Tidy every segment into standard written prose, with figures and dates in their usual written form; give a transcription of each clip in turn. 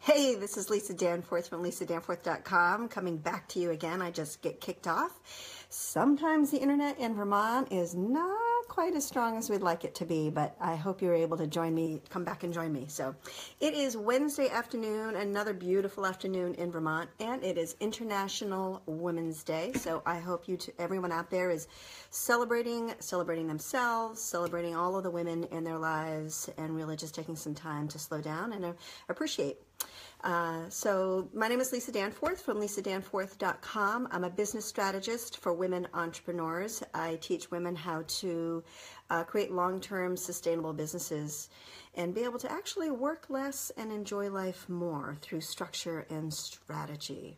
Hey, this is Lisa Danforth from lisadanforth.com coming back to you again. I just get kicked off. Sometimes the internet in Vermont is not quite as strong as we'd like it to be, but I hope you're able to join me, come back and join me. So it is Wednesday afternoon, another beautiful afternoon in Vermont, and it is International Women's Day. So I hope everyone out there is celebrating themselves, celebrating all of the women in their lives, and really just taking some time to slow down and appreciate. So my name is Lisa Danforth from lisadanforth.com. I'm a business strategist for women entrepreneurs. I teach women how to create long-term sustainable businesses and be able to actually work less and enjoy life more through structure and strategy,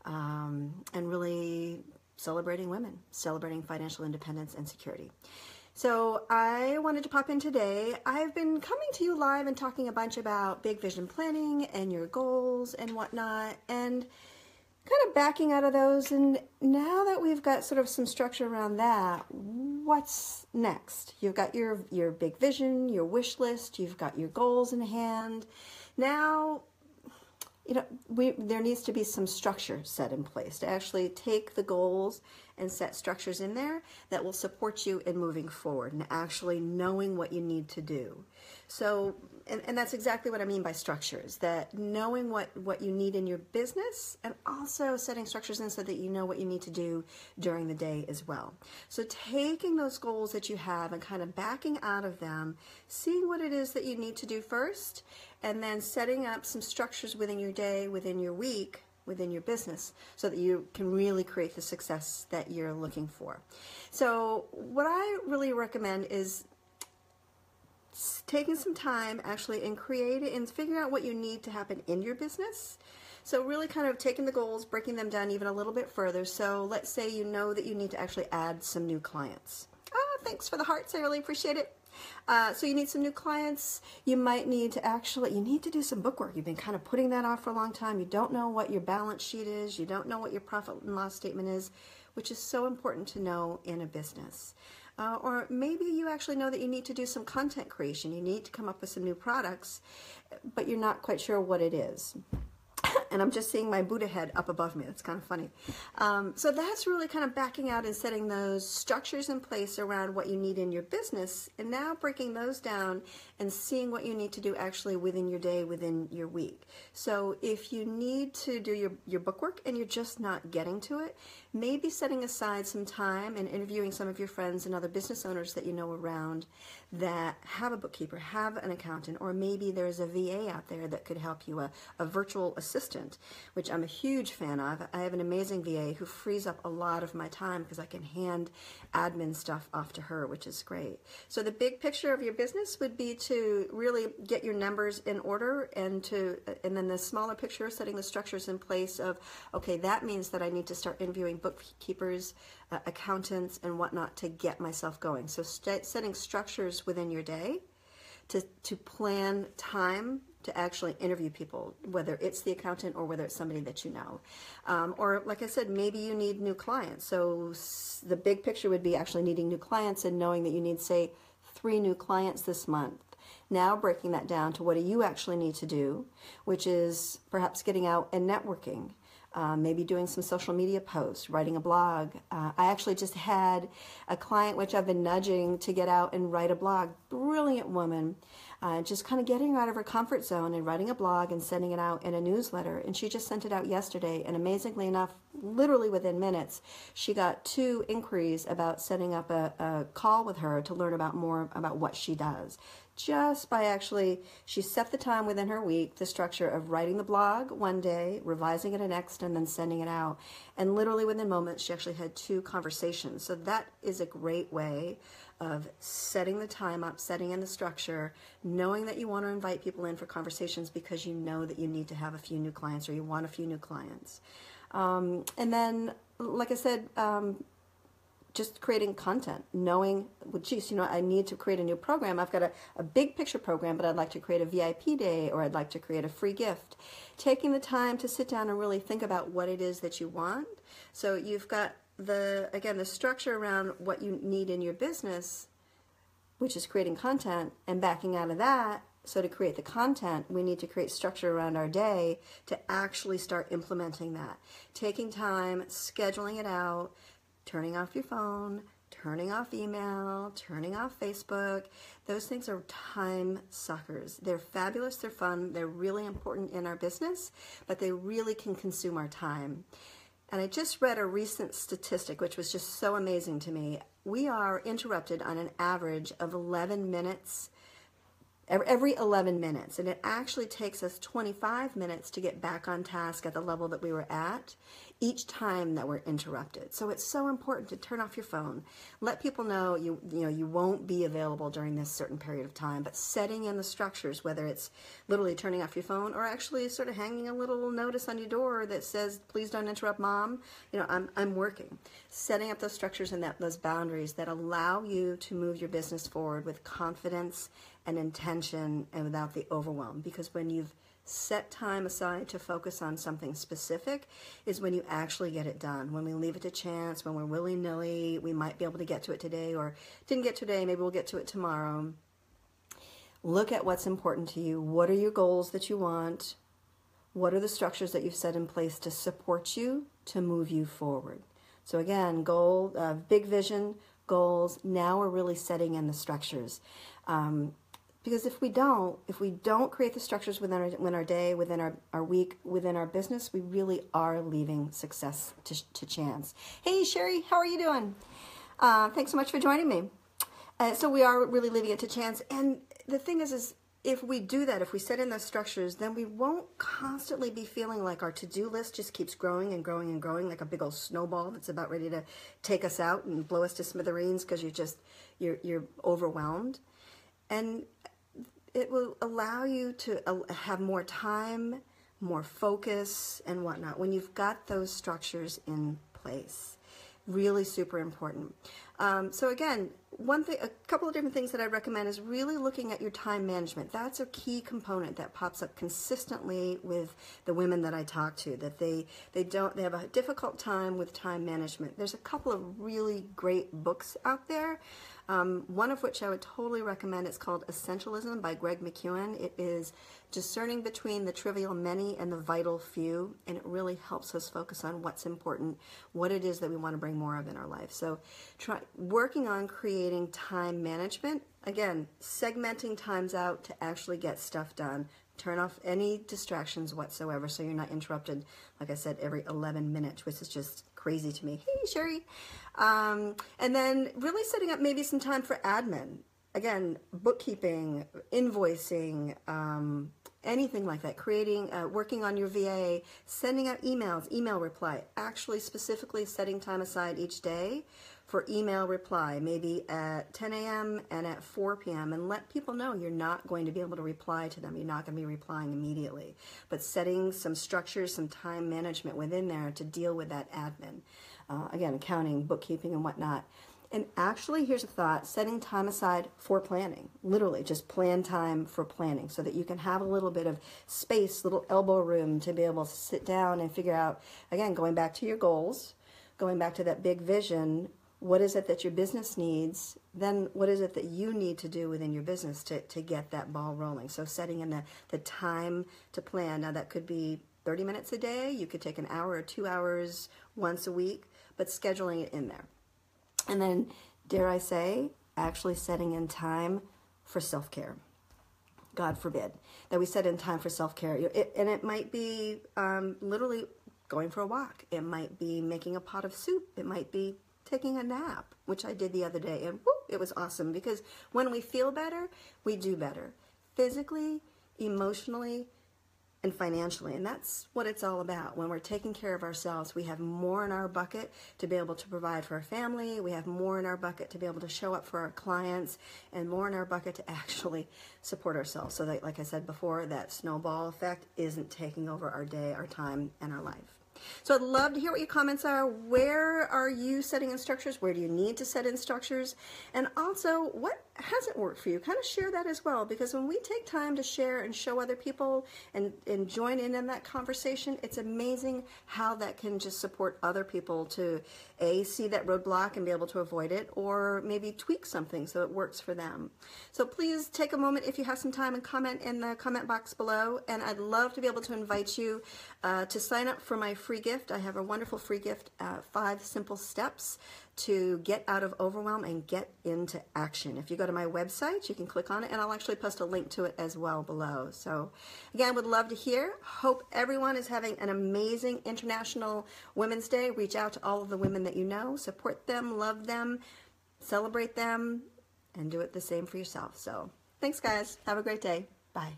and really celebrating women, celebrating financial independence and security. So I wanted to pop in today. I've been coming to you live and talking a bunch about big vision planning and your goals and whatnot, and kind of backing out of those. And now that we've got sort of some structure around that, what's next? You've got your big vision, your wish list, you've got your goals in hand. Now, there needs to be some structure set in place to actually take the goals and set structures in there that will support you in moving forward and actually knowing what you need to do. So, and that's exactly what I mean by structures, that knowing what you need in your business and also setting structures in so that you know what you need to do during the day as well. So taking those goals that you have and kind of backing out of them, seeing what it is that you need to do first, and then setting up some structures within your day, within your week, within your business, so that you can really create the success that you're looking for. So what I really recommend is taking some time actually and creating and figuring out what you need to happen in your business. So really kind of taking the goals, breaking them down even a little bit further. So let's say you know that you need to actually add some new clients. Oh, thanks for the hearts. I really appreciate it. So you need some new clients. You might need to you need to do some bookwork. You've been kind of putting that off for a long time. You don't know what your balance sheet is. You don't know what your profit and loss statement is, which is so important to know in a business. Or maybe you actually know that you need to do some content creation. You need to come up with some new products, but you're not quite sure what it is. And I'm just seeing my Buddha head up above me. That's kind of funny. So that's really kind of backing out and setting those structures in place around what you need in your business, and now breaking those down and seeing what you need to do actually within your day, within your week. So if you need to do your bookwork and you're just not getting to it, maybe setting aside some time and interviewing some of your friends and other business owners that you know around that have a bookkeeper, have an accountant, or maybe there's a VA out there that could help you, a virtual assistant, which I'm a huge fan of. I have an amazing VA who frees up a lot of my time because I can hand admin stuff off to her, which is great. So the big picture of your business would be to really get your numbers in order, and then the smaller picture, setting the structures in place of, okay, that means that I need to start interviewing bookkeepers, accountants, and whatnot to get myself going. So setting structures within your day to plan time to actually interview people, whether it's the accountant or whether it's somebody that you know. Or like I said, maybe you need new clients. So the big picture would be actually needing new clients and knowing that you need, say, 3 new clients this month. Now breaking that down to what do you actually need to do, which is perhaps getting out and networking. Maybe doing some social media posts, writing a blog. I actually just had a client which I've been nudging to get out and write a blog. Brilliant woman, just kind of getting her out of her comfort zone and writing a blog and sending it out in a newsletter. And she just sent it out yesterday, and amazingly enough, literally within minutes, she got 2 inquiries about setting up a call with her to learn about more about what she does. Just by she set the time within her week, the structure of writing the blog one day, revising it the next, and then sending it out. And literally within moments, she actually had 2 conversations. So that is a great way of setting the time up, setting in the structure, knowing that you want to invite people in for conversations because you know that you need to have a few new clients or you want a few new clients. And then, like I said, just creating content, knowing, well, geez, I need to create a new program. I've got a big picture program, but I'd like to create a VIP day, or I'd like to create a free gift. Taking the time to sit down and really think about what it is that you want. So you've got the structure around what you need in your business, which is creating content, and backing out of that, So to create the content, we need to create structure around our day to actually start implementing that. Taking time, scheduling it out, turning off your phone, turning off email, turning off Facebook. Those things are time suckers. They're fabulous, they're fun, they're really important in our business, but they really can consume our time. And I just read a recent statistic, which was just so amazing to me. We are interrupted on an average of 11 minutes, every 11 minutes. And it actually takes us 25 minutes to get back on task at the level that we were at each time that we're interrupted. So it's so important to turn off your phone. Let people know you won't be available during this certain period of time, but setting in the structures, whether it's literally turning off your phone or actually sort of hanging a little notice on your door that says, please don't interrupt mom, I'm working. Setting up those structures and those boundaries that allow you to move your business forward with confidence and intention and without the overwhelm. Because when you've set time aside to focus on something specific is when you actually get it done. When we leave it to chance, when we're willy-nilly, we might be able to get to it today, or didn't get today, maybe we'll get to it tomorrow. Look at what's important to you. What are your goals that you want? What are the structures that you've set in place to support you, to move you forward? So again, big vision, goals. Now we're really setting in the structures. Because if we don't create the structures within our day, within our week, within our business, we really are leaving success to chance. Hey, Sherry, how are you doing? Thanks so much for joining me. So we are really leaving it to chance. And the thing is if we do that, if we set in those structures, then we won't constantly be feeling like our to-do list just keeps growing and growing and growing like a big old snowball that's about ready to take us out and blow us to smithereens because you're overwhelmed. And it will allow you to have more time, more focus, and whatnot when you've got those structures in place. Really super important. So again, a couple of different things that I recommend is really looking at your time management. That's a key component that pops up consistently with the women that I talk to, that they have a difficult time with time management. There's a couple of really great books out there. One of which I would totally recommend. It's called Essentialism by Greg McKeown. It is discerning between the trivial many and the vital few, and it really helps us focus on what's important, what it is that we want to bring more of in our life. So try working on creating time management. Again, segmenting times out to actually get stuff done. Turn off any distractions whatsoever so you're not interrupted, like I said, every 11 minutes, which is just crazy to me. Hey, Sherry. And then really setting up maybe some time for admin. Again, bookkeeping, invoicing, anything like that. Creating, working on your VA, sending out emails, email reply. Actually specifically setting time aside each day for email reply, maybe at 10 a.m. and at 4 p.m. and let people know you're not going to be able to reply to them. You're not going to be replying immediately. But setting some structures, some time management within there to deal with that admin. Again, accounting, bookkeeping, and whatnot. And actually, here's a thought, setting time aside for planning. Literally, just plan time for planning so that you can have a little bit of space, little elbow room to be able to sit down and figure out, again, going back to your goals, going back to that big vision, what is it that your business needs? Then what is it that you need to do within your business to get that ball rolling? So setting in the time to plan. Now that could be 30 minutes a day. You could take an hour or 2 hours once a week, but scheduling it in there. And then, dare I say, actually setting in time for self-care. God forbid that we set in time for self-care. And it might be literally going for a walk. It might be making a pot of soup. It might be taking a nap, which I did the other day. And whoop, it was awesome because when we feel better, we do better. Physically, emotionally, and financially. And that's what it's all about. When we're taking care of ourselves, we have more in our bucket to be able to provide for our family. We have more in our bucket to be able to show up for our clients, and more in our bucket to actually support ourselves. So that, like I said before, that snowball effect isn't taking over our day, our time, and our life. So I'd love to hear what your comments are. Where are you setting in structures? Where do you need to set in structures? And also, what hasn't worked for you, kind of share that as well, because when we take time to share and show other people and join in that conversation, it's amazing how that can just support other people to see that roadblock and be able to avoid it, or maybe tweak something so it works for them. So please take a moment if you have some time and comment in the comment box below, and I'd love to be able to invite you to sign up for my free gift. I have a wonderful free gift, 5 simple steps to get out of overwhelm and get into action. If you go to my website, you can click on it, and I'll actually post a link to it as well below. So again, would love to hear. Hope everyone is having an amazing International Women's Day. Reach out to all of the women that you know, support them, love them, celebrate them, and do it the same for yourself. So thanks, guys. Have a great day. Bye.